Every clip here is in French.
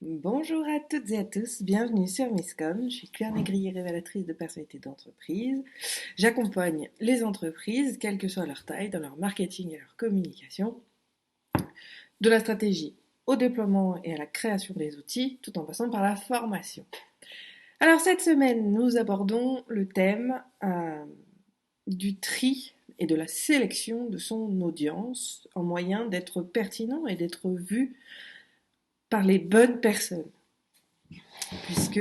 Bonjour à toutes et à tous, bienvenue sur Misscom. Je suis Claire Négrier, révélatrice de personnalités d'entreprise. J'accompagne les entreprises, quelle que soit leur taille, dans leur marketing et leur communication, de la stratégie au déploiement et à la création des outils, tout en passant par la formation. Alors cette semaine, nous abordons le thème du tri et de la sélection de son audience en moyen d'être pertinent et d'être vu par les bonnes personnes. Puisque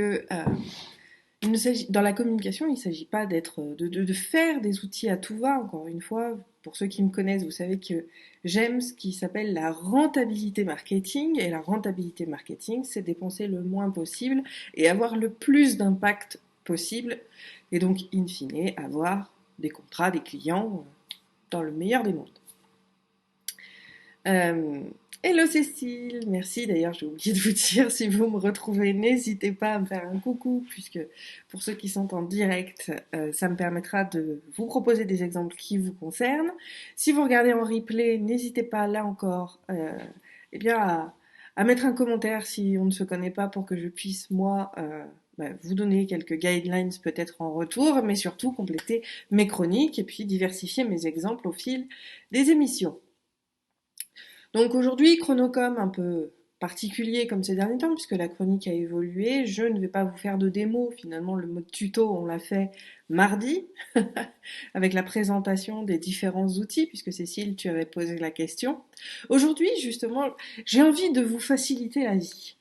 dans la communication, il ne s'agit pas de faire des outils à tout va. Encore une fois, pour ceux qui me connaissent, vous savez que j'aime ce qui s'appelle la rentabilité marketing. Et la rentabilité marketing, c'est dépenser le moins possible et avoir le plus d'impact possible. Et donc, in fine, avoir des contrats, des clients dans le meilleur des mondes. Euh, Hello Cécile, merci. D'ailleurs, j'ai oublié de vous dire, si vous me retrouvez, n'hésitez pas à me faire un coucou, puisque pour ceux qui sont en direct, ça me permettra de vous proposer des exemples qui vous concernent. Si vous regardez en replay, n'hésitez pas là encore eh bien, à mettre un commentaire si on ne se connaît pas pour que je puisse, moi, vous donner quelques guidelines peut-être en retour, mais surtout compléter mes chroniques et puis diversifier mes exemples au fil des émissions. Donc aujourd'hui, chronocom un peu particulier comme ces derniers temps, puisque la chronique a évolué. Je ne vais pas vous faire de démo. Finalement, le mode tuto, on l'a fait mardi, avec la présentation des différents outils, puisque Cécile, tu avais posé la question. Aujourd'hui, justement, j'ai envie de vous faciliter la vie.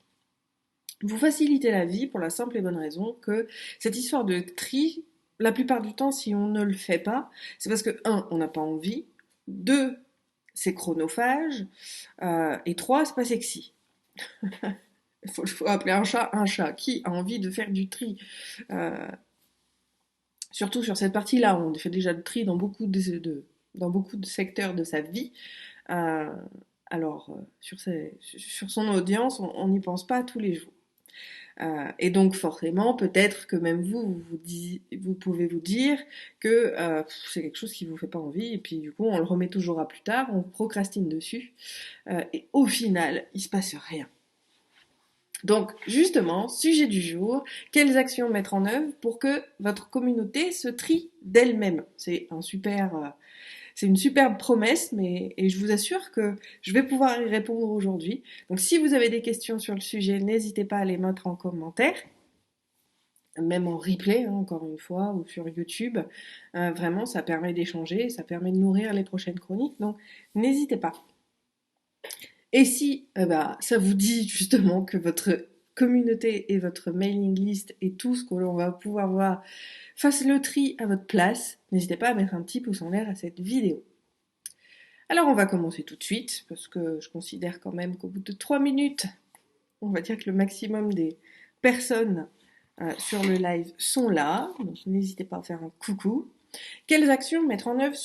Vous faciliter la vie pour la simple et bonne raison que cette histoire de tri, la plupart du temps, si on ne le fait pas, c'est parce que, un, on n'a pas envie, deux, c'est chronophage, et trois, c'est pas sexy. Il faut appeler un chat un chat. Qui a envie de faire du tri euh, Surtout sur cette partie-là, on fait déjà le tri dans dans beaucoup de secteurs de sa vie. Euh, sur son audience, on n'y pense pas tous les jours. Et donc forcément, peut-être que même vous pouvez vous dire que c'est quelque chose qui vous fait pas envie, et puis du coup, on le remet toujours à plus tard, on procrastine dessus, et au final, il se passe rien. Donc, justement, sujet du jour, quelles actions mettre en œuvre pour que votre communauté se trie d'elle-même? C'est une superbe promesse, et je vous assure que je vais pouvoir y répondre aujourd'hui. Donc, si vous avez des questions sur le sujet, n'hésitez pas à les mettre en commentaire, même en replay, hein, encore une fois, ou sur YouTube. Vraiment, ça permet d'échanger, ça permet de nourrir les prochaines chroniques. Donc, n'hésitez pas. Et si ça vous dit justement que votre communauté et votre mailing list et tout ce que l'on va pouvoir voir fasse le tri à votre place, n'hésitez pas à mettre un petit pouce en l'air à cette vidéo. Alors on va commencer tout de suite, parce que je considère quand même qu'au bout de 3 minutes, on va dire que le maximum des personnes sur le live sont là, donc n'hésitez pas à faire un coucou. Quelles actions mettre en œuvre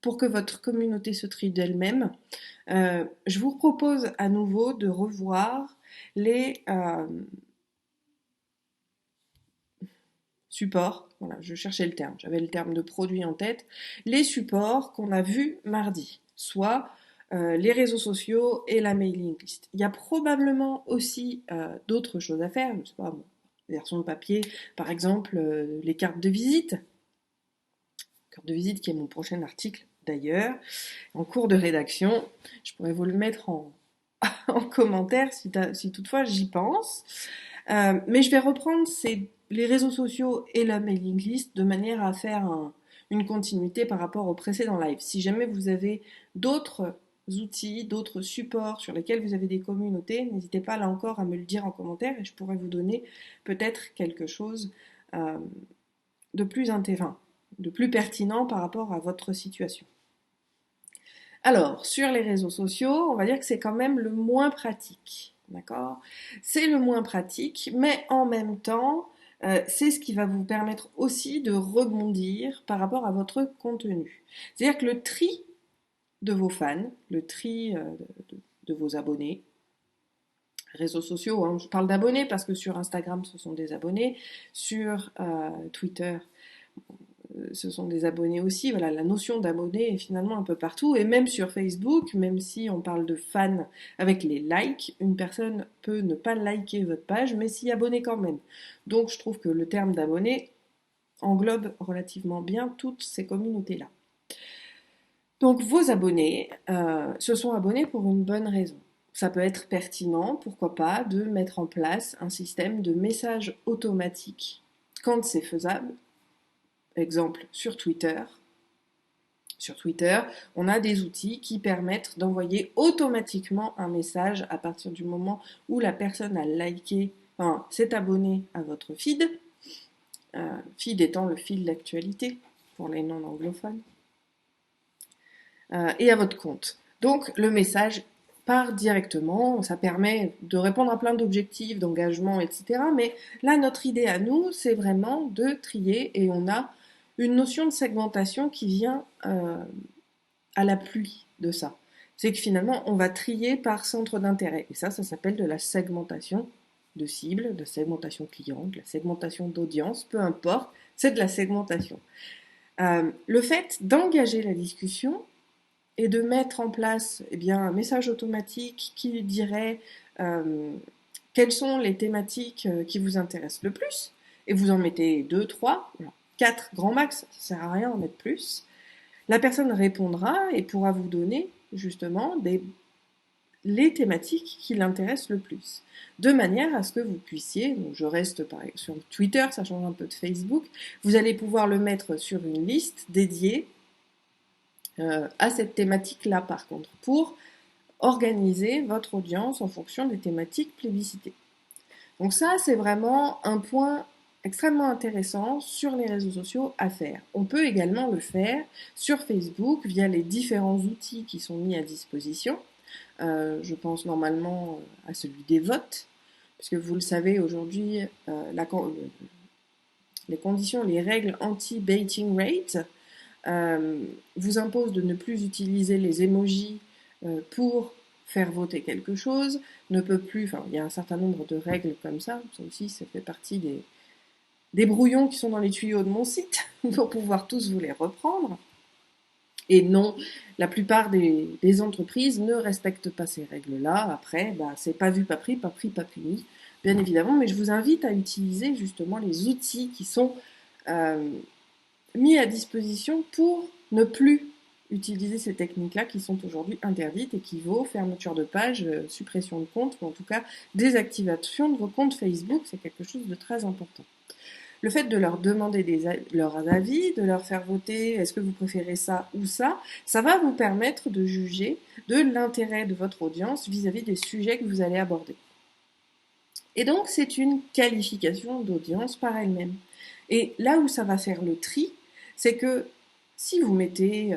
pour que votre communauté se trie d'elle-même? Je vous propose à nouveau de revoir les supports. Voilà, je cherchais le terme, j'avais le terme de produit en tête. Les supports qu'on a vus mardi, soit les réseaux sociaux et la mailing list. Il y a probablement aussi d'autres choses à faire, je sais pas, version de papier, par exemple les cartes de visite. Carte de visite qui est mon prochain article d'ailleurs, en cours de rédaction. Je pourrais vous le mettre en commentaire si toutefois j'y pense. Mais je vais reprendre les réseaux sociaux et la mailing list de manière à faire une continuité par rapport au précédent live. Si jamais vous avez d'autres outils, d'autres supports sur lesquels vous avez des communautés, n'hésitez pas là encore à me le dire en commentaire et je pourrais vous donner peut-être quelque chose euh, de plus intéressant, de plus pertinent par rapport à votre situation. Alors, sur les réseaux sociaux, on va dire que c'est quand même le moins pratique. D'accord? C'est le moins pratique, mais en même temps, c'est ce qui va vous permettre aussi de rebondir par rapport à votre contenu. C'est-à-dire que le tri de vos fans, le tri de vos abonnés, réseaux sociaux, hein, je parle d'abonnés parce que sur Instagram, ce sont des abonnés, sur Twitter, ce sont des abonnés aussi. Voilà, la notion d'abonné est finalement un peu partout, et même sur Facebook, même si on parle de fans avec les likes, une personne peut ne pas liker votre page, mais s'y abonner quand même. Donc je trouve que le terme d'abonné englobe relativement bien toutes ces communautés-là. Donc vos abonnés se sont abonnés pour une bonne raison. Ça peut être pertinent, pourquoi pas, de mettre en place un système de messages automatiques quand c'est faisable. Exemple sur Twitter. Sur Twitter, on a des outils qui permettent d'envoyer automatiquement un message à partir du moment où la personne a liké, enfin, s'est abonnée à votre feed. Feed étant le fil d'actualité pour les non-anglophones. Et à votre compte. Donc le message part directement, ça permet de répondre à plein d'objectifs, d'engagement, etc. Mais là, notre idée à nous, c'est vraiment de trier, et on a une notion de segmentation qui vient à la pluie de ça. C'est que finalement, on va trier par centre d'intérêt. Et ça s'appelle de la segmentation de cible, de segmentation client, de la segmentation d'audience, peu importe, c'est de la segmentation. Le fait d'engager la discussion et de mettre en place un message automatique qui dirait quelles sont les thématiques qui vous intéressent le plus, et vous en mettez 2, 3, 4 grand max, ça sert à rien d'en mettre plus. La personne répondra et pourra vous donner justement les thématiques qui l'intéressent le plus, de manière à ce que vous puissiez, donc je reste sur Twitter, ça change un peu de Facebook, vous allez pouvoir le mettre sur une liste dédiée à cette thématique-là, par contre, pour organiser votre audience en fonction des thématiques plébiscitées. Donc ça, c'est vraiment un point extrêmement intéressant sur les réseaux sociaux à faire. On peut également le faire sur Facebook via les différents outils qui sont mis à disposition. Je pense normalement à celui des votes, puisque vous le savez aujourd'hui, les conditions, les règles anti-baiting rate vous impose de ne plus utiliser les emojis pour faire voter quelque chose, ne peut plus, enfin il y a un certain nombre de règles comme ça aussi ça fait partie des brouillons qui sont dans les tuyaux de mon site, pour pouvoir tous vous les reprendre. Et non, la plupart des entreprises ne respectent pas ces règles-là. Après, c'est pas vu, pas pris, pas pris, pas puni, bien évidemment, mais je vous invite à utiliser justement les outils qui sont mis à disposition pour ne plus utiliser ces techniques-là qui sont aujourd'hui interdites et qui vaut fermeture de page, suppression de compte, ou en tout cas désactivation de vos comptes Facebook, c'est quelque chose de très important. Le fait de leur demander leurs avis, de leur faire voter est-ce que vous préférez ça ou ça, ça va vous permettre de juger de l'intérêt de votre audience vis-à-vis des sujets que vous allez aborder. Et donc c'est une qualification d'audience par elle-même. Et là où ça va faire le tri, c'est que si vous mettez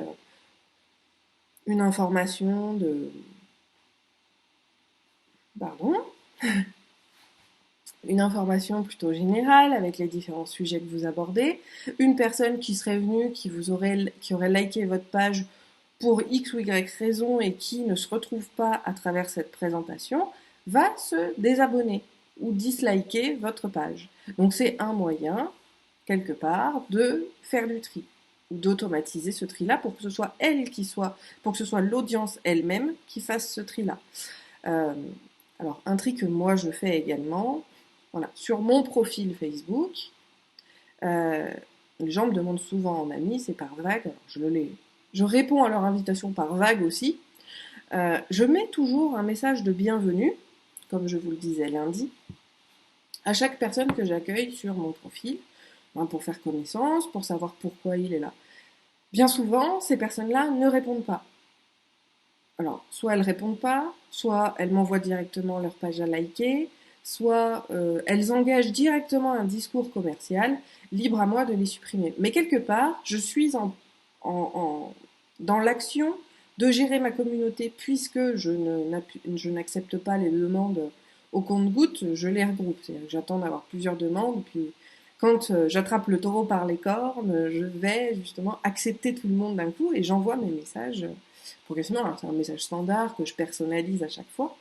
une information une information plutôt générale avec les différents sujets que vous abordez, une personne qui serait venue, qui aurait liké votre page pour X ou Y raison et qui ne se retrouve pas à travers cette présentation, va se désabonner ou disliker votre page. Donc c'est un moyen, quelque part, de faire du tri ou d'automatiser ce tri-là pour que ce soit pour que ce soit l'audience elle-même qui fasse ce tri-là. Alors un tri que moi je fais également, voilà, sur mon profil Facebook, les gens me demandent souvent en ami, c'est par vague. Alors je réponds à leur invitation par vague aussi. Je mets toujours un message de bienvenue, comme je vous le disais lundi, à chaque personne que j'accueille sur mon profil, pour faire connaissance, pour savoir pourquoi il est là. Bien souvent, ces personnes-là ne répondent pas. Alors, soit elles répondent pas, soit elles m'envoient directement leur page à liker, soit elles engagent directement un discours commercial, libre à moi de les supprimer. Mais quelque part, je suis dans l'action de gérer ma communauté, puisque je n'accepte pas les demandes au compte-gouttes, je les regroupe. C'est-à-dire que j'attends d'avoir plusieurs demandes, puis quand j'attrape le taureau par les cornes, je vais justement accepter tout le monde d'un coup et j'envoie mes messages progressivement. Alors, c'est un message standard que je personnalise à chaque fois.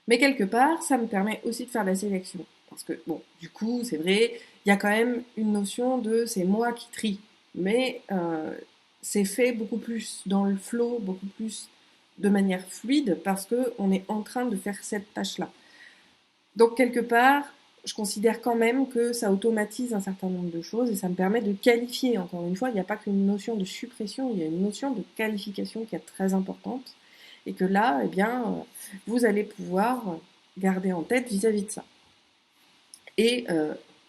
Mais quelque part, ça me permet aussi de faire la sélection. Parce que, bon, du coup, c'est vrai, il y a quand même une notion de c'est moi qui trie. Mais c'est fait beaucoup plus dans le flow, beaucoup plus de manière fluide parce qu'on est en train de faire cette tâche-là. Donc, quelque part, je considère quand même que ça automatise un certain nombre de choses et ça me permet de qualifier. Encore une fois, il n'y a pas qu'une notion de suppression, il y a une notion de qualification qui est très importante et que là, eh bien, vous allez pouvoir garder en tête vis-à-vis de ça. Et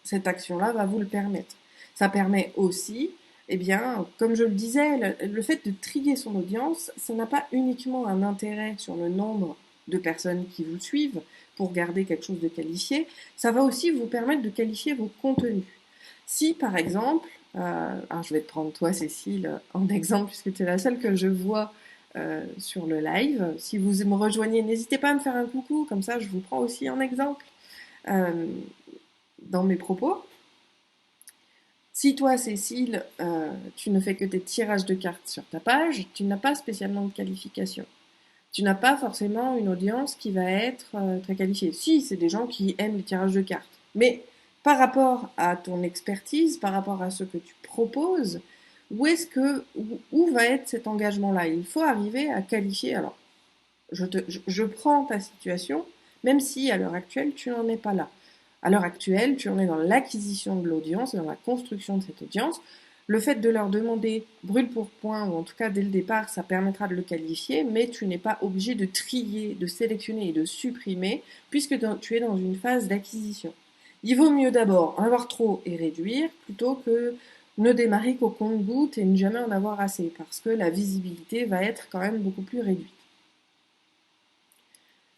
cette action-là va vous le permettre. Ça permet aussi, eh bien, comme je le disais, le fait de trier son audience, ça n'a pas uniquement un intérêt sur le nombre de personnes qui vous suivent pour garder quelque chose de qualifié, ça va aussi vous permettre de qualifier vos contenus. Si par exemple, alors je vais te prendre toi Cécile en exemple puisque tu es la seule que je vois sur le live, si vous me rejoignez, n'hésitez pas à me faire un coucou, comme ça je vous prends aussi en exemple. Euh, dans mes propos. Si toi, Cécile, tu ne fais que tes tirages de cartes sur ta page, tu n'as pas spécialement de qualification. Tu n'as pas forcément une audience qui va être très qualifiée. Si, c'est des gens qui aiment les tirages de cartes. Mais par rapport à ton expertise, par rapport à ce que tu proposes, où va être cet engagement-là? Il faut arriver à qualifier. Alors, je prends ta situation, même si à l'heure actuelle, tu n'en es pas là. À l'heure actuelle, tu en es dans l'acquisition de l'audience, dans la construction de cette audience. Le fait de leur demander brûle pour point, ou en tout cas dès le départ, ça permettra de le qualifier, mais tu n'es pas obligé de trier, de sélectionner et de supprimer, puisque tu es dans une phase d'acquisition. Il vaut mieux d'abord en avoir trop et réduire, plutôt que ne démarrer qu'au compte-gouttes et ne jamais en avoir assez, parce que la visibilité va être quand même beaucoup plus réduite.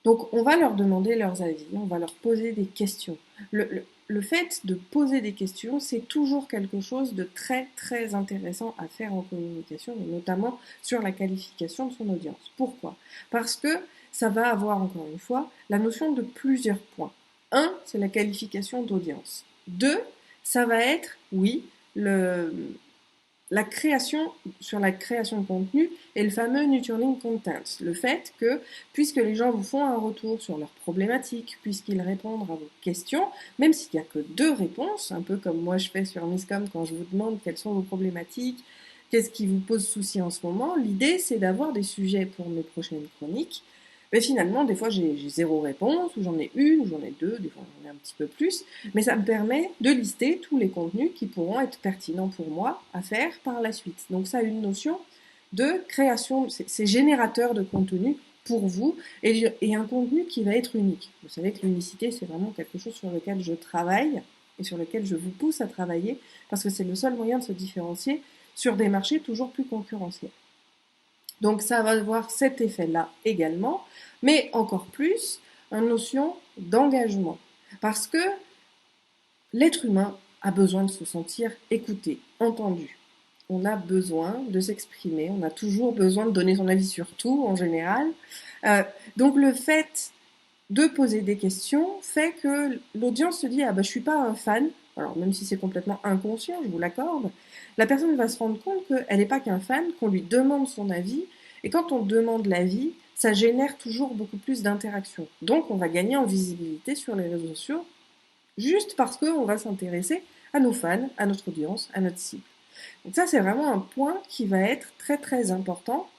Donc, on va leur demander leurs avis, on va leur poser des questions. Le fait de poser des questions, c'est toujours quelque chose de très très intéressant à faire en communication, et notamment sur la qualification de son audience. Pourquoi? Parce que ça va avoir, encore une fois, la notion de plusieurs points. Un, c'est la qualification d'audience. Deux, ça va être, oui, sur la création de contenu et le fameux nurturing content. Le fait que, puisque les gens vous font un retour sur leurs problématiques, puisqu'ils répondent à vos questions, même s'il n'y a que deux réponses, un peu comme moi je fais sur Misscom quand je vous demande quelles sont vos problématiques, qu'est-ce qui vous pose souci en ce moment, l'idée c'est d'avoir des sujets pour mes prochaines chroniques. Mais finalement, des fois, j'ai zéro réponse, ou j'en ai une, ou j'en ai deux, des fois j'en ai un petit peu plus. Mais ça me permet de lister tous les contenus qui pourront être pertinents pour moi à faire par la suite. Donc ça a une notion de création, c'est générateur de contenu pour vous et un contenu qui va être unique. Vous savez que l'unicité, c'est vraiment quelque chose sur lequel je travaille et sur lequel je vous pousse à travailler parce que c'est le seul moyen de se différencier sur des marchés toujours plus concurrentiels. Donc ça va avoir cet effet-là également, mais encore plus, une notion d'engagement. Parce que l'être humain a besoin de se sentir écouté, entendu. On a besoin de s'exprimer, on a toujours besoin de donner son avis sur tout en général. Donc le fait de poser des questions fait que l'audience se dit ah ben je suis pas un fan. Alors même si c'est complètement inconscient, je vous l'accorde, la personne va se rendre compte qu'elle n'est pas qu'un fan, qu'on lui demande son avis, et quand on demande l'avis, ça génère toujours beaucoup plus d'interaction. Donc on va gagner en visibilité sur les réseaux sociaux, juste parce qu'on va s'intéresser à nos fans, à notre audience, à notre cible. Donc ça, c'est vraiment un point qui va être très très important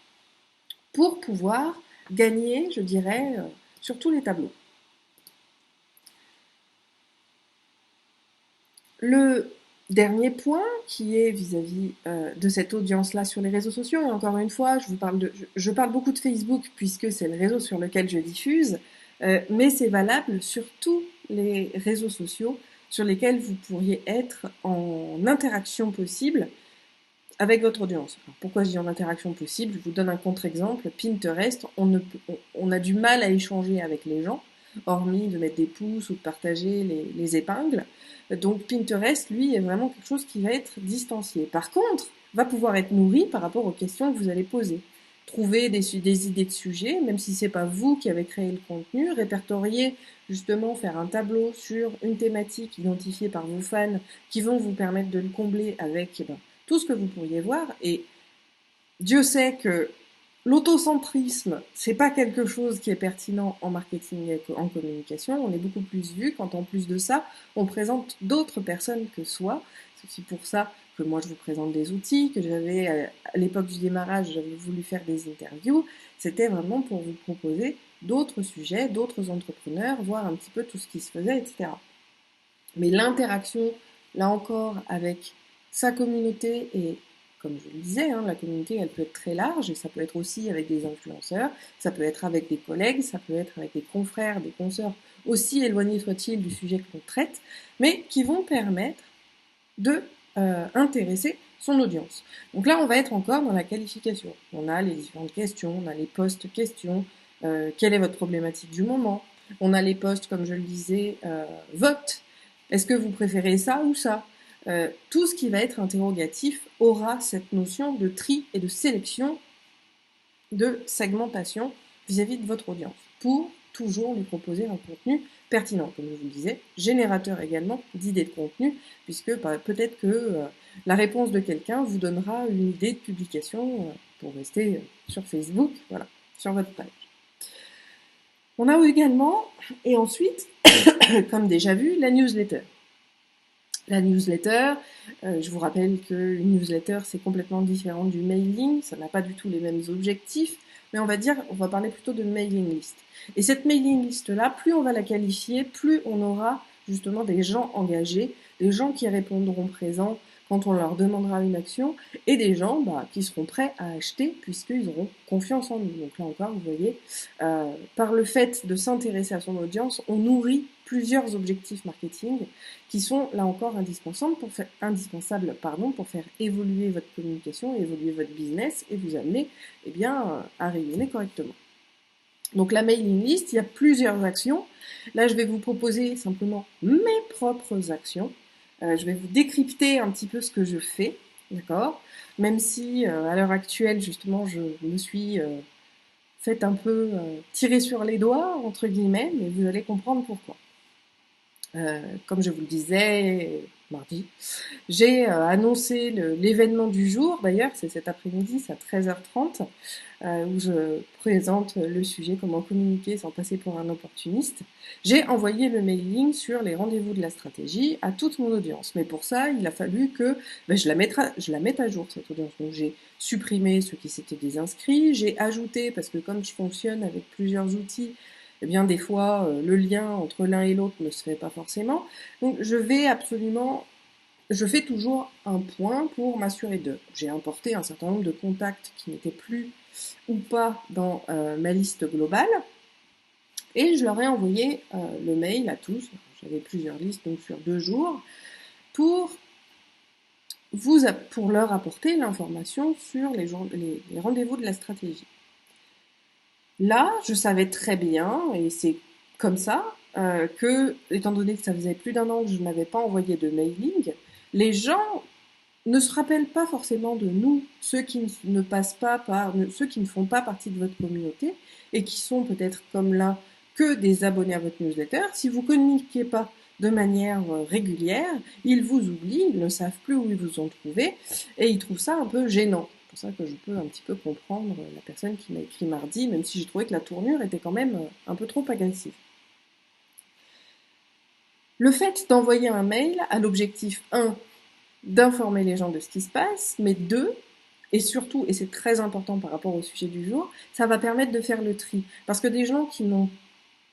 pour pouvoir gagner, je dirais, sur tous les tableaux. Le dernier point qui est vis-à-vis de cette audience-là sur les réseaux sociaux, et encore une fois, je parle beaucoup de Facebook puisque c'est le réseau sur lequel je diffuse, mais c'est valable sur tous les réseaux sociaux sur lesquels vous pourriez être en interaction possible avec votre audience. Alors, pourquoi je dis en interaction possible? Je vous donne un contre-exemple. Pinterest, on a du mal à échanger avec les gens, hormis de mettre des pouces ou de partager les épingles. Donc Pinterest, lui, est vraiment quelque chose qui va être distancié. Par contre, va pouvoir être nourri par rapport aux questions que vous allez poser. Trouver des idées de sujets, même si c'est pas vous qui avez créé le contenu, répertorier, justement, faire un tableau sur une thématique identifiée par vos fans qui vont vous permettre de le combler avec tout ce que vous pourriez voir. Et Dieu sait que L'autocentrisme, c'est pas quelque chose qui est pertinent en marketing et en communication. On est beaucoup plus vu quand en plus de ça, on présente d'autres personnes que soi. C'est aussi pour ça que moi je vous présente des outils, que j'avais à l'époque du démarrage, j'avais voulu faire des interviews. C'était vraiment pour vous proposer d'autres sujets, d'autres entrepreneurs, voir un petit peu tout ce qui se faisait, etc. Mais l'interaction, là encore, avec sa communauté et comme je le disais, hein, la communauté, elle peut être très large et ça peut être aussi avec des influenceurs, ça peut être avec des collègues, ça peut être avec des confrères, des consoeurs, aussi éloignés soient-ils du sujet que l'on traite, mais qui vont permettre de intéresser son audience. Donc là, on va être encore dans la qualification. On a les différentes questions, on a les post-questions, quelle est votre problématique du moment, on a les posts, comme je le disais, vote, est-ce que vous préférez ça ou ça? Tout ce qui va être interrogatif aura cette notion de tri et de sélection, de segmentation vis-à-vis de votre audience, pour toujours lui proposer un contenu pertinent, comme je vous le disais, générateur également d'idées de contenu, puisque peut-être que la réponse de quelqu'un vous donnera une idée de publication pour rester sur Facebook, voilà, sur votre page. On a également, et ensuite, comme déjà vu, la newsletter. La newsletter, je vous rappelle qu'une newsletter, c'est complètement différent du mailing, ça n'a pas du tout les mêmes objectifs, mais on va parler plutôt de mailing list. Et cette mailing list-là, plus on va la qualifier, plus on aura justement des gens engagés, des gens qui répondront présents quand on leur demandera une action, et des gens qui seront prêts à acheter puisqu'ils auront confiance en nous. Donc là encore, vous voyez, par le fait de s'intéresser à son audience, on nourrit plusieurs objectifs marketing qui sont là encore indispensables pour faire évoluer votre communication, évoluer votre business et vous amener à rayonner correctement. Donc la mailing list, il y a plusieurs actions. Là, je vais vous proposer simplement mes propres actions. Je vais vous décrypter un petit peu ce que je fais, d'accord? Même si à l'heure actuelle, justement, je me suis fait un peu tirer sur les doigts, entre guillemets, mais vous allez comprendre pourquoi. Comme je vous le disais, mardi, j'ai annoncé l'événement du jour, d'ailleurs, c'est cet après-midi, c'est à 13h30, où je présente le sujet comment communiquer sans passer pour un opportuniste. J'ai envoyé le mailing sur les rendez-vous de la stratégie à toute mon audience. Mais pour ça, il a fallu que je la mette à jour, cette audience. Donc j'ai supprimé ceux qui s'étaient désinscrits, j'ai ajouté, parce que comme je fonctionne avec plusieurs outils, eh bien des fois le lien entre l'un et l'autre ne se fait pas forcément. Donc je fais toujours un point pour m'assurer d'eux. J'ai importé un certain nombre de contacts qui n'étaient plus ou pas dans ma liste globale et je leur ai envoyé le mail à tous. J'avais plusieurs listes donc sur 2 jours pour leur apporter l'information sur les rendez-vous de la stratégie. Là, je savais très bien, et c'est comme ça, que, étant donné que ça faisait plus d'1 an que je n'avais pas envoyé de mailing, les gens ne se rappellent pas forcément de nous, ceux qui ne ceux qui ne font pas partie de votre communauté, et qui sont peut-être comme là que des abonnés à votre newsletter. Si vous communiquez pas de manière régulière, ils vous oublient, ils ne savent plus où ils vous ont trouvé, et ils trouvent ça un peu gênant. C'est pour ça que je peux un petit peu comprendre la personne qui m'a écrit mardi, même si j'ai trouvé que la tournure était quand même un peu trop agressive. Le fait d'envoyer un mail a l'objectif 1, d'informer les gens de ce qui se passe, mais 2, et surtout, et c'est très important par rapport au sujet du jour, ça va permettre de faire le tri. Parce que des gens qui n'ont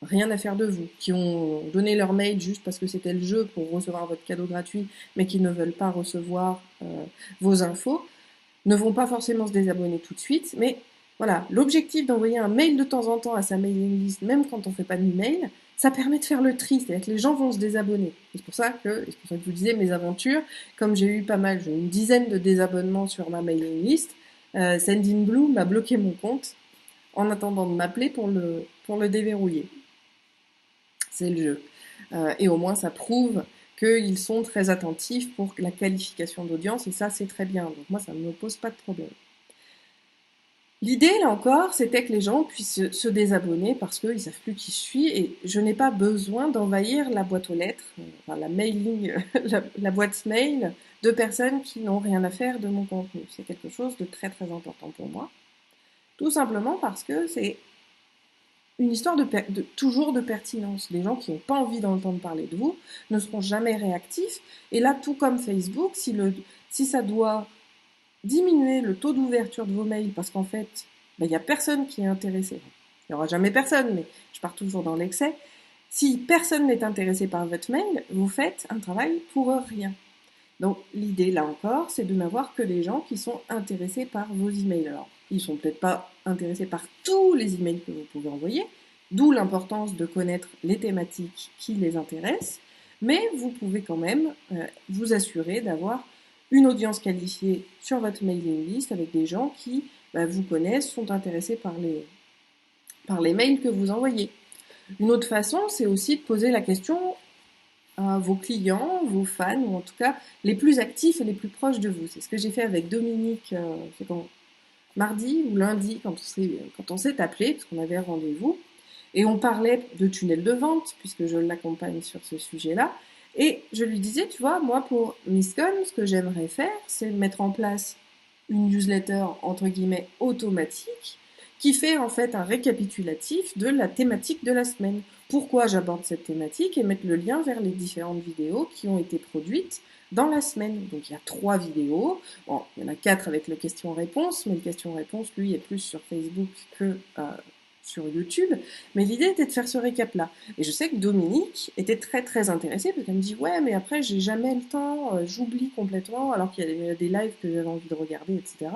rien à faire de vous, qui ont donné leur mail juste parce que c'était le jeu pour recevoir votre cadeau gratuit, mais qui ne veulent pas recevoir vos infos, ne vont pas forcément se désabonner tout de suite, mais voilà, l'objectif d'envoyer un mail de temps en temps à sa mailing list, même quand on ne fait pas d'email, ça permet de faire le tri, c'est-à-dire que les gens vont se désabonner. C'est pour ça que je vous disais mes aventures, comme j'ai eu j'ai une dizaine de désabonnements sur ma mailing list, Sendinblue m'a bloqué mon compte en attendant de m'appeler pour le déverrouiller. C'est le jeu. Et au moins ça prouve qu'ils sont très attentifs pour la qualification d'audience, et ça c'est très bien, donc moi ça ne me pose pas de problème. L'idée, là encore, c'était que les gens puissent se désabonner parce qu'ils ne savent plus qui je suis, et je n'ai pas besoin d'envahir la boîte aux lettres, la mailing, la boîte mail de personnes qui n'ont rien à faire de mon contenu. C'est quelque chose de très très important pour moi. Tout simplement parce que c'est une histoire toujours de pertinence. Les gens qui n'ont pas envie d'entendre parler de vous ne seront jamais réactifs. Et là, tout comme Facebook, si ça doit diminuer le taux d'ouverture de vos mails parce qu'en fait, il n'y a personne qui est intéressé. Il n'y aura jamais personne, mais je pars toujours dans l'excès. Si personne n'est intéressé par votre mail, vous faites un travail pour rien. Donc l'idée, là encore, c'est de n'avoir que des gens qui sont intéressés par vos emails. Alors, ils ne sont peut-être pas intéressés par tous les emails que vous pouvez envoyer, d'où l'importance de connaître les thématiques qui les intéressent, mais vous pouvez quand même vous assurer d'avoir une audience qualifiée sur votre mailing list avec des gens qui vous connaissent, sont intéressés par les mails que vous envoyez. Une autre façon, c'est aussi de poser la question à vos clients, vos fans, ou en tout cas les plus actifs et les plus proches de vous. C'est ce que j'ai fait avec Dominique, c'est quand mardi ou lundi, quand on s'est appelé, parce qu'on avait un rendez-vous, et on parlait de tunnel de vente, puisque je l'accompagne sur ce sujet-là, et je lui disais, tu vois, moi pour Misscom, ce que j'aimerais faire, c'est mettre en place une newsletter, entre guillemets, automatique, qui fait en fait un récapitulatif de la thématique de la semaine. Pourquoi j'aborde cette thématique et mettre le lien vers les différentes vidéos qui ont été produites dans la semaine. Donc il y a 3 vidéos. Bon, il y en a 4 avec le question-réponse, mais le question-réponse, lui, est plus sur Facebook que sur YouTube. Mais l'idée était de faire ce récap-là. Et je sais que Dominique était très très intéressée parce qu'elle me dit ouais, mais après j'ai jamais le temps, j'oublie complètement, alors qu'il y a des lives que j'avais envie de regarder, etc.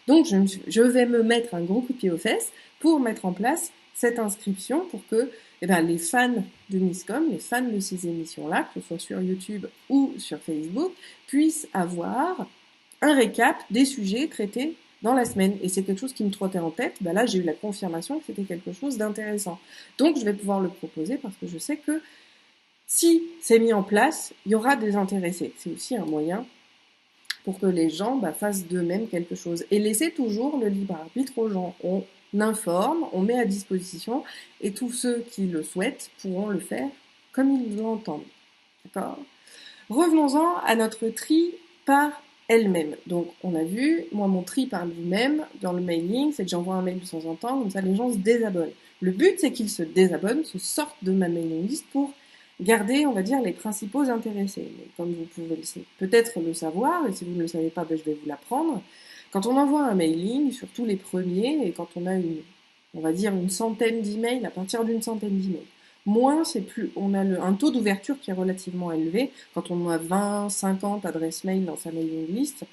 Donc je vais me mettre un gros coup de pied aux fesses pour mettre en place cette inscription pour que les fans de Misscom, les fans de ces émissions-là, que ce soit sur YouTube ou sur Facebook, puissent avoir un récap des sujets traités dans la semaine. Et c'est quelque chose qui me trottait en tête. Là, j'ai eu la confirmation que c'était quelque chose d'intéressant. Donc, je vais pouvoir le proposer parce que je sais que si c'est mis en place, il y aura des intéressés. C'est aussi un moyen pour que les gens fassent d'eux-mêmes quelque chose. Et laisser toujours le libre arbitre aux gens. On informe, on met à disposition, et tous ceux qui le souhaitent pourront le faire comme ils l'entendent. D'accord ? Revenons-en à notre tri par elle-même. Donc, on a vu, moi, mon tri par lui-même, dans le mailing, c'est que j'envoie un mail de temps en temps, comme ça les gens se désabonnent. Le but, c'est qu'ils se désabonnent, se sortent de ma mailing list pour garder, on va dire, les principaux intéressés. Mais comme vous pouvez peut-être le savoir, et si vous ne le savez pas, je vais vous l'apprendre, quand on envoie un mailing, surtout les premiers, et quand on a on va dire une centaine d'emails, à partir d'une centaine d'emails, moins c'est plus, on a un taux d'ouverture qui est relativement élevé. Quand on a 20, 50 adresses mail dans sa mailing list,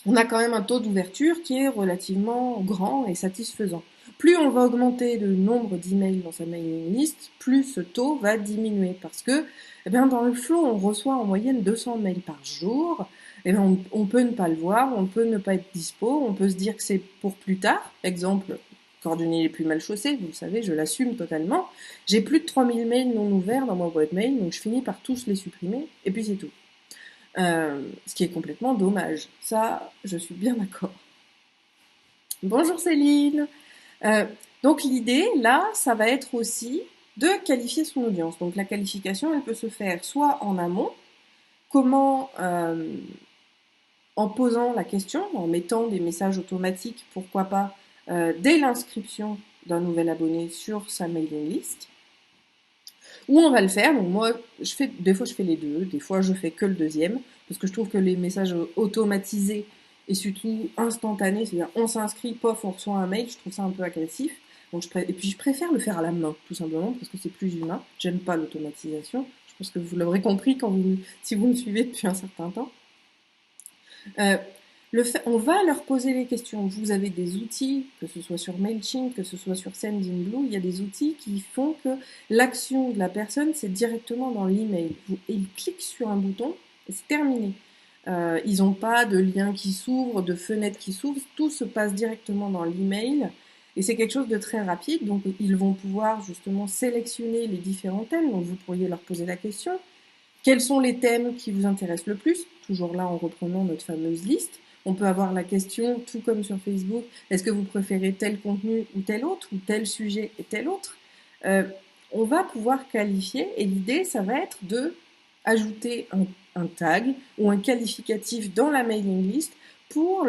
on a quand même un taux d'ouverture qui est relativement grand et satisfaisant. Plus on va augmenter le nombre d'emails dans sa mailing list, plus ce taux va diminuer parce que, dans le flow, on reçoit en moyenne 200 mails par jour. On peut ne pas le voir, on peut ne pas être dispo, on peut se dire que c'est pour plus tard. Exemple, cordonnier les plus mal chaussés, vous le savez, je l'assume totalement. J'ai plus de 3000 mails non ouverts dans ma boîte mail, donc je finis par tous les supprimer, et puis c'est tout. Ce qui est complètement dommage. Ça, je suis bien d'accord. Bonjour Céline. Donc l'idée, là, ça va être aussi de qualifier son audience. Donc la qualification, elle peut se faire soit en amont, comment en posant la question, en mettant des messages automatiques, pourquoi pas, dès l'inscription d'un nouvel abonné sur sa mailing list, ou on va le faire. Donc moi, des fois je fais les deux, des fois je fais que le deuxième, parce que je trouve que les messages automatisés et surtout instantanés, c'est-à-dire on s'inscrit, pof, on reçoit un mail, je trouve ça un peu agressif. Donc et puis je préfère le faire à la main, tout simplement, parce que c'est plus humain. J'aime pas l'automatisation. Je pense que vous l'aurez compris si vous me suivez depuis un certain temps. On va leur poser les questions. Vous avez des outils, que ce soit sur MailChimp, que ce soit sur Sendinblue, il y a des outils qui font que l'action de la personne, c'est directement dans l'email. Ils cliquent sur un bouton et c'est terminé. Ils n'ont pas de lien qui s'ouvre, de fenêtre qui s'ouvre, tout se passe directement dans l'email et c'est quelque chose de très rapide. Donc ils vont pouvoir justement sélectionner les différents thèmes. Donc vous pourriez leur poser la question. Quels sont les thèmes qui vous intéressent le plus? Toujours là en reprenant notre fameuse liste. On peut avoir la question, tout comme sur Facebook, est-ce que vous préférez tel contenu ou tel autre, ou tel sujet et tel autre? On va pouvoir qualifier, et l'idée, ça va être de ajouter un tag ou un qualificatif dans la mailing list pour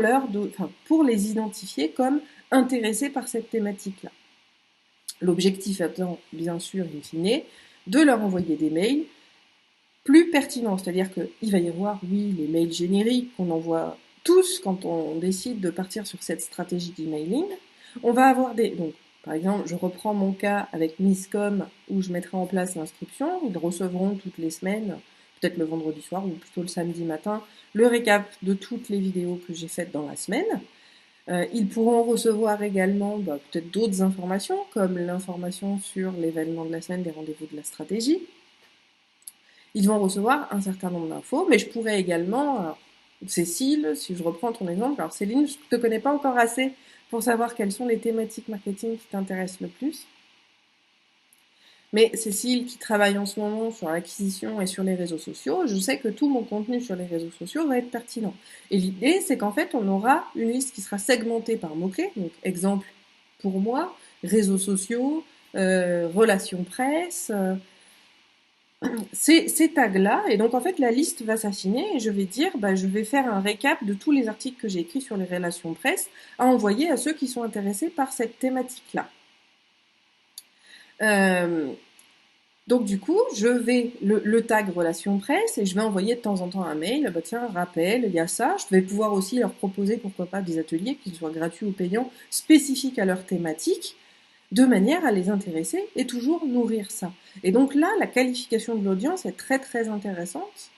les identifier comme intéressés par cette thématique-là. L'objectif étant, bien sûr, in fine, de leur envoyer des mails plus pertinents. C'est-à-dire qu'il va y avoir, oui, les mails génériques qu'on envoie tous quand on décide de partir sur cette stratégie d'emailing. On va avoir donc, par exemple, je reprends mon cas avec Misscom où je mettrai en place l'inscription. Ils recevront toutes les semaines, peut-être le vendredi soir ou plutôt le samedi matin, le récap de toutes les vidéos que j'ai faites dans la semaine. Ils pourront recevoir également peut-être d'autres informations, comme l'information sur l'événement de la semaine des rendez-vous de la stratégie. Ils vont recevoir un certain nombre d'infos, mais je pourrais également, alors, Cécile, si je reprends ton exemple, alors Céline, je ne te connais pas encore assez pour savoir quelles sont les thématiques marketing qui t'intéressent le plus. Mais Cécile, qui travaille en ce moment sur l'acquisition et sur les réseaux sociaux, je sais que tout mon contenu sur les réseaux sociaux va être pertinent. Et l'idée, c'est qu'en fait, on aura une liste qui sera segmentée par mots-clés. Donc, exemple, pour moi, réseaux sociaux, relations presse, ces tags-là. Et donc, en fait, la liste va s'affiner et je vais dire, je vais faire un récap de tous les articles que j'ai écrits sur les relations presse à envoyer à ceux qui sont intéressés par cette thématique-là. Donc du coup, je vais le tag relation presse et je vais envoyer de temps en temps un mail, tiens, rappel, il y a ça. Je vais pouvoir aussi leur proposer, pourquoi pas, des ateliers, qu'ils soient gratuits ou payants, spécifiques à leur thématique, de manière à les intéresser et toujours nourrir ça. Et donc là, la qualification de l'audience est très très intéressante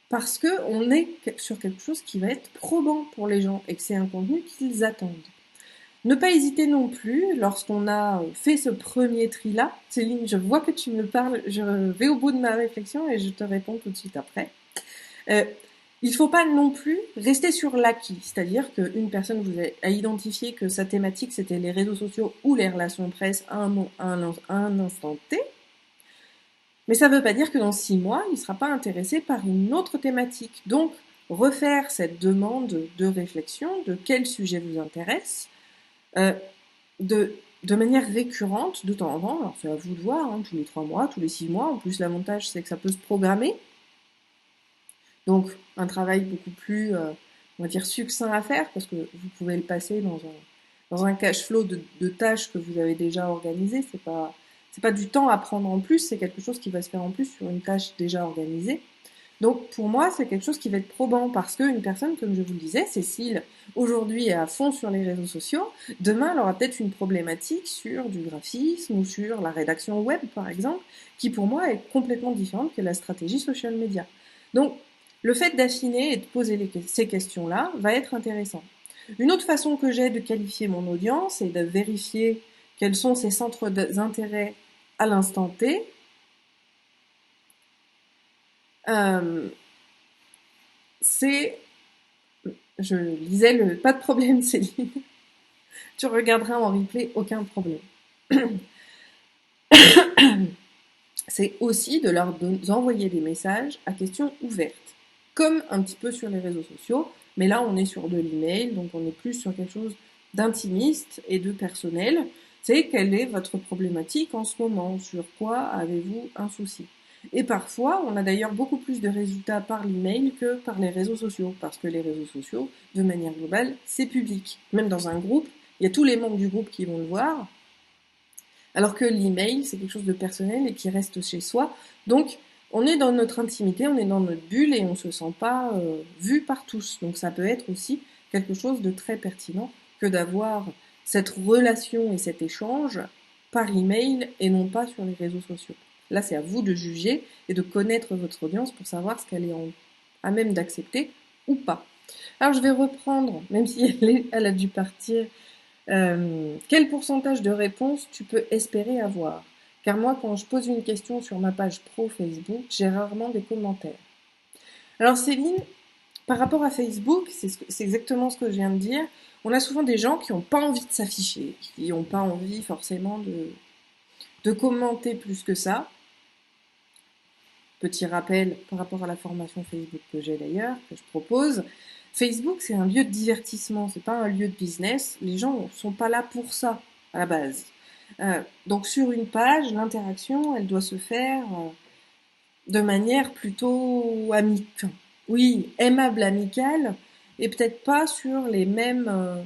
parce qu'on est sur quelque chose qui va être probant pour les gens et que c'est un contenu qu'ils attendent. Ne pas hésiter non plus, lorsqu'on a fait ce premier tri-là. Céline, je vois que tu me parles, je vais au bout de ma réflexion et je te réponds tout de suite après. Il ne faut pas non plus rester sur l'acquis, c'est-à-dire qu'une personne vous a identifié que sa thématique c'était les réseaux sociaux ou les relations presse à un instant T, mais ça ne veut pas dire que dans 6 mois, il ne sera pas intéressé par une autre thématique. Donc, refaire cette demande de réflexion de quel sujet vous intéresse, de manière récurrente, de temps en temps. Alors c'est à vous de voir, hein, tous les 3 mois, tous les 6 mois. En plus, l'avantage, c'est que ça peut se programmer. Donc, un travail beaucoup plus, on va dire, succinct à faire, parce que vous pouvez le passer dans un cash flow de tâches que vous avez déjà organisées. C'est pas du temps à prendre en plus, c'est quelque chose qui va se faire en plus sur une tâche déjà organisée. Donc pour moi, c'est quelque chose qui va être probant parce qu'une personne, comme je vous le disais, Cécile, aujourd'hui est à fond sur les réseaux sociaux, demain elle aura peut-être une problématique sur du graphisme ou sur la rédaction web par exemple, qui pour moi est complètement différente que la stratégie social media. Donc le fait d'affiner et de poser ces questions-là va être intéressant. Une autre façon que j'ai de qualifier mon audience et de vérifier quels sont ses centres d'intérêt à l'instant T, c'est, je lisais pas de problème Céline, tu regarderas en replay, aucun problème. C'est aussi de leur envoyer des messages à questions ouvertes, comme un petit peu sur les réseaux sociaux, mais là on est sur de l'email, donc on est plus sur quelque chose d'intimiste et de personnel. C'est quelle est votre problématique en ce moment, sur quoi avez-vous un souci. Et parfois, on a d'ailleurs beaucoup plus de résultats par l'email que par les réseaux sociaux, parce que les réseaux sociaux, de manière globale, c'est public. Même dans un groupe, il y a tous les membres du groupe qui vont le voir, alors que l'email, c'est quelque chose de personnel et qui reste chez soi. Donc, on est dans notre intimité, on est dans notre bulle et on ne se sent pas vu par tous. Donc, ça peut être aussi quelque chose de très pertinent que d'avoir cette relation et cet échange par email et non pas sur les réseaux sociaux. Là, c'est à vous de juger et de connaître votre audience pour savoir ce qu'elle est à même d'accepter ou pas. Alors, je vais reprendre, même si elle a dû partir, quel pourcentage de réponses tu peux espérer avoir? Car moi, quand je pose une question sur ma page pro Facebook, j'ai rarement des commentaires. Alors Céline, par rapport à Facebook, c'est exactement ce que je viens de dire. On a souvent des gens qui n'ont pas envie de s'afficher, qui n'ont pas envie forcément de commenter plus que ça. Petit rappel par rapport à la formation Facebook que j'ai d'ailleurs, que je propose. Facebook, c'est un lieu de divertissement, c'est pas un lieu de business. Les gens sont pas là pour ça, à la base. Donc sur une page, l'interaction, elle doit se faire de manière plutôt amicale. Oui, aimable, amicale, et peut-être pas sur les mêmes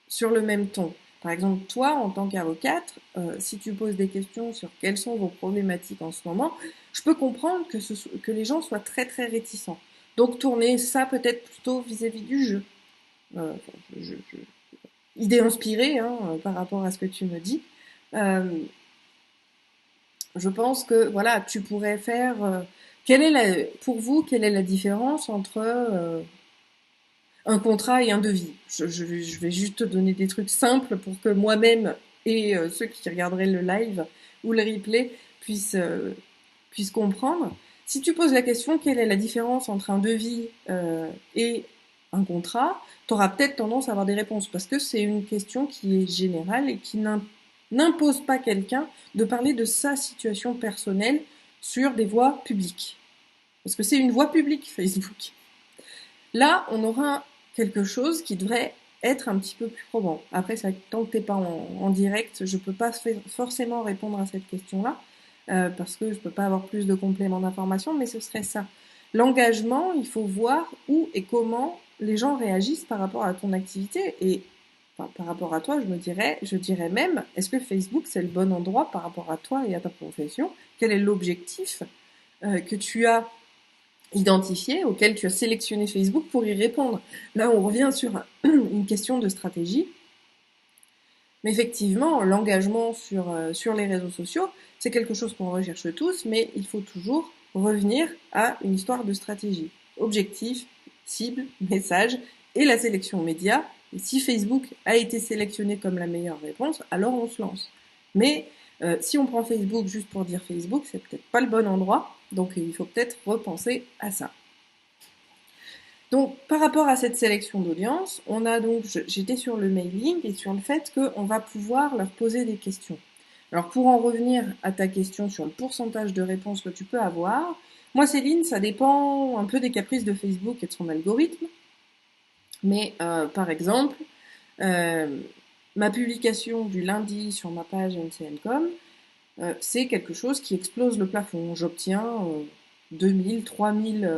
sur le même ton. Par exemple, toi, en tant qu'avocate, si tu poses des questions sur quelles sont vos problématiques en ce moment, je peux comprendre que les gens soient très très réticents. Donc tourner ça peut-être plutôt vis-à-vis du jeu. Euh, idée inspirée hein, par rapport à ce que tu me dis. Euh, je pense que voilà, tu pourrais faire. Pour vous, quelle est la différence entre un contrat et un devis? Je vais juste te donner des trucs simples pour que moi-même et ceux qui regarderaient le live ou le replay puissent comprendre. Si tu poses la question quelle est la différence entre un devis et un contrat, tu auras peut-être tendance à avoir des réponses parce que c'est une question qui est générale et qui n'impose pas quelqu'un de parler de sa situation personnelle sur des voies publiques. Parce que c'est une voie publique, Facebook. Là, on aura quelque chose qui devrait être un petit peu plus probant. Après, ça, tant que t'es pas en direct, je peux pas forcément répondre à cette question-là, parce que je peux pas avoir plus de compléments d'information, mais ce serait ça. L'engagement, il faut voir où et comment les gens réagissent par rapport à ton activité et enfin, par rapport à toi, je dirais même, est-ce que Facebook c'est le bon endroit par rapport à toi et à ta profession? Quel est l'objectif que tu as identifié, auquel tu as sélectionné Facebook pour y répondre? Là, on revient sur une question de stratégie. Mais effectivement, l'engagement sur les réseaux sociaux, c'est quelque chose qu'on recherche tous, mais il faut toujours revenir à une histoire de stratégie. Objectif, cible, message et la sélection média. Et si Facebook a été sélectionné comme la meilleure réponse, alors on se lance. Mais si on prend Facebook juste pour dire Facebook, c'est peut-être pas le bon endroit, donc il faut peut-être repenser à ça. Donc, par rapport à cette sélection d'audience, j'étais sur le mailing et sur le fait qu'on va pouvoir leur poser des questions. Alors, pour en revenir à ta question sur le pourcentage de réponses que tu peux avoir, moi, Céline, ça dépend un peu des caprices de Facebook et de son algorithme. Mais, par exemple, ma publication du lundi sur ma page NCNcom, c'est quelque chose qui explose le plafond. J'obtiens 2000, 3000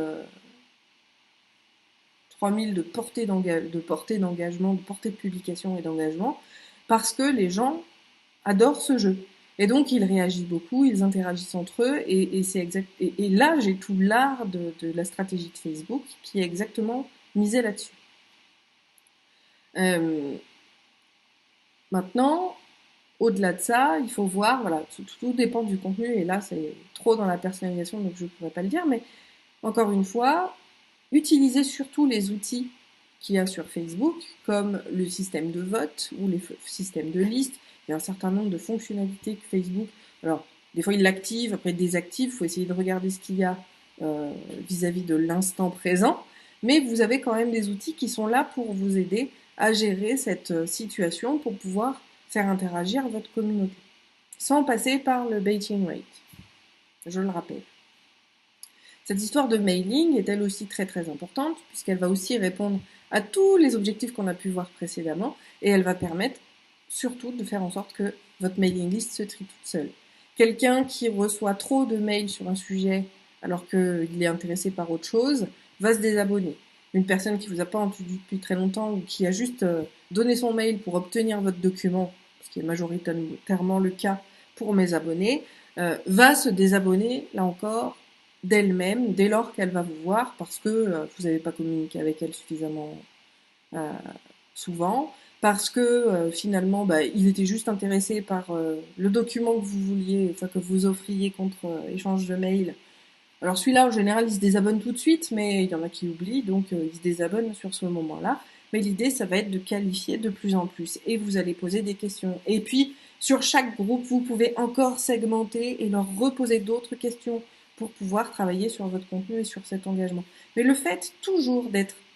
3000 de portée d'engagement, de portée de publication et d'engagement, parce que les gens adorent ce jeu. Et donc ils réagissent beaucoup, ils interagissent entre eux, et là j'ai tout l'art de la stratégie de Facebook qui est exactement misé là-dessus. Euh, Maintenant, au-delà de ça, il faut voir, voilà, tout dépend du contenu, et là c'est trop dans la personnalisation, donc je ne pourrais pas le dire, mais encore une fois, utilisez surtout les outils qu'il y a sur Facebook, comme le système de vote ou les systèmes de liste. Il y a un certain nombre de fonctionnalités que Facebook, alors des fois il l'active, après il désactive, il faut essayer de regarder ce qu'il y a vis-à-vis de l'instant présent, mais vous avez quand même des outils qui sont là pour vous aider à gérer cette situation pour pouvoir faire interagir votre communauté, sans passer par le baiting rate, je le rappelle. Cette histoire de mailing est elle aussi très très importante puisqu'elle va aussi répondre à tous les objectifs qu'on a pu voir précédemment et elle va permettre surtout de faire en sorte que votre mailing list se trie toute seule. Quelqu'un qui reçoit trop de mails sur un sujet alors qu'il est intéressé par autre chose va se désabonner. Une personne qui vous a pas entendu depuis très longtemps ou qui a juste donné son mail pour obtenir votre document, ce qui est majoritairement le cas pour mes abonnés, va se désabonner, là encore, d'elle-même dès lors qu'elle va vous voir parce que vous n'avez pas communiqué avec elle suffisamment euh, souvent, parce que finalement il était juste intéressé par le document que vous vouliez, enfin que vous offriez contre échange de mails. Alors celui-là en général il se désabonne tout de suite, mais il y en a qui oublient, donc il se désabonne sur ce moment-là. Mais l'idée ça va être de qualifier de plus en plus et vous allez poser des questions. Et puis sur chaque groupe vous pouvez encore segmenter et leur reposer d'autres questions pour pouvoir travailler sur votre contenu et sur cet engagement. Mais le fait toujours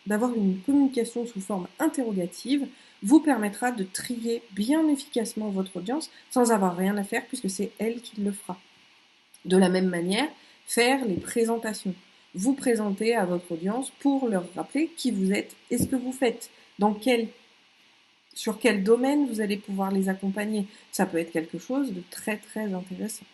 d'avoir une communication sous forme interrogative vous permettra de trier bien efficacement votre audience sans avoir rien à faire puisque c'est elle qui le fera. De la même manière, faire les présentations. Vous présenter à votre audience pour leur rappeler qui vous êtes et ce que vous faites, sur quel domaine vous allez pouvoir les accompagner. Ça peut être quelque chose de très très intéressant.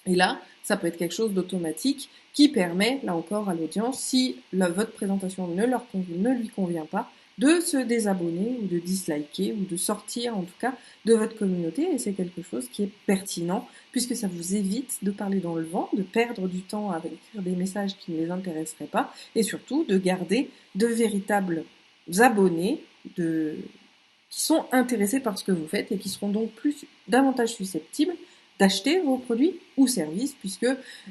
Et là, ça peut être quelque chose d'automatique qui permet, là encore, à l'audience, si votre présentation ne lui convient pas, de se désabonner ou de disliker ou de sortir en tout cas de votre communauté, et c'est quelque chose qui est pertinent puisque ça vous évite de parler dans le vent, de perdre du temps à écrire des messages qui ne les intéresseraient pas et surtout de garder de véritables abonnés qui sont intéressés par ce que vous faites et qui seront donc davantage susceptibles d'acheter vos produits ou services, puisque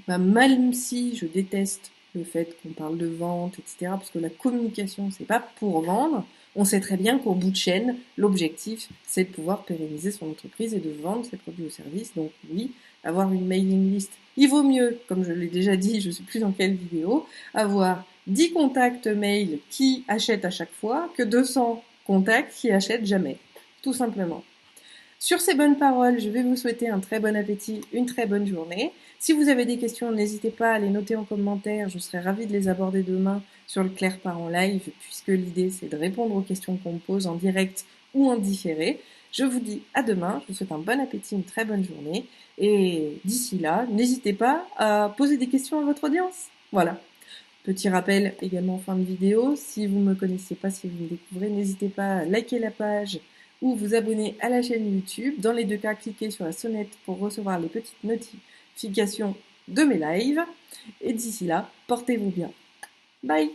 même si je déteste le fait qu'on parle de vente, etc., parce que la communication, c'est pas pour vendre, on sait très bien qu'au bout de chaîne, l'objectif, c'est de pouvoir pérenniser son entreprise et de vendre ses produits ou services. Donc oui, avoir une mailing list, il vaut mieux, comme je l'ai déjà dit, je ne sais plus dans quelle vidéo, avoir 10 contacts mail qui achètent à chaque fois que 200 contacts qui achètent jamais, tout simplement. Sur ces bonnes paroles, je vais vous souhaiter un très bon appétit, une très bonne journée. Si vous avez des questions, n'hésitez pas à les noter en commentaire, je serai ravie de les aborder demain sur le Claire part en live, puisque l'idée c'est de répondre aux questions qu'on me pose en direct ou en différé. Je vous dis à demain, je vous souhaite un bon appétit, une très bonne journée, et d'ici là, n'hésitez pas à poser des questions à votre audience. Voilà. Petit rappel également en fin de vidéo, si vous ne me connaissez pas, si vous me découvrez, n'hésitez pas à liker la page ou vous abonner à la chaîne YouTube. Dans les deux cas, cliquez sur la sonnette pour recevoir les petites notifications de mes lives. Et d'ici là, portez-vous bien. Bye!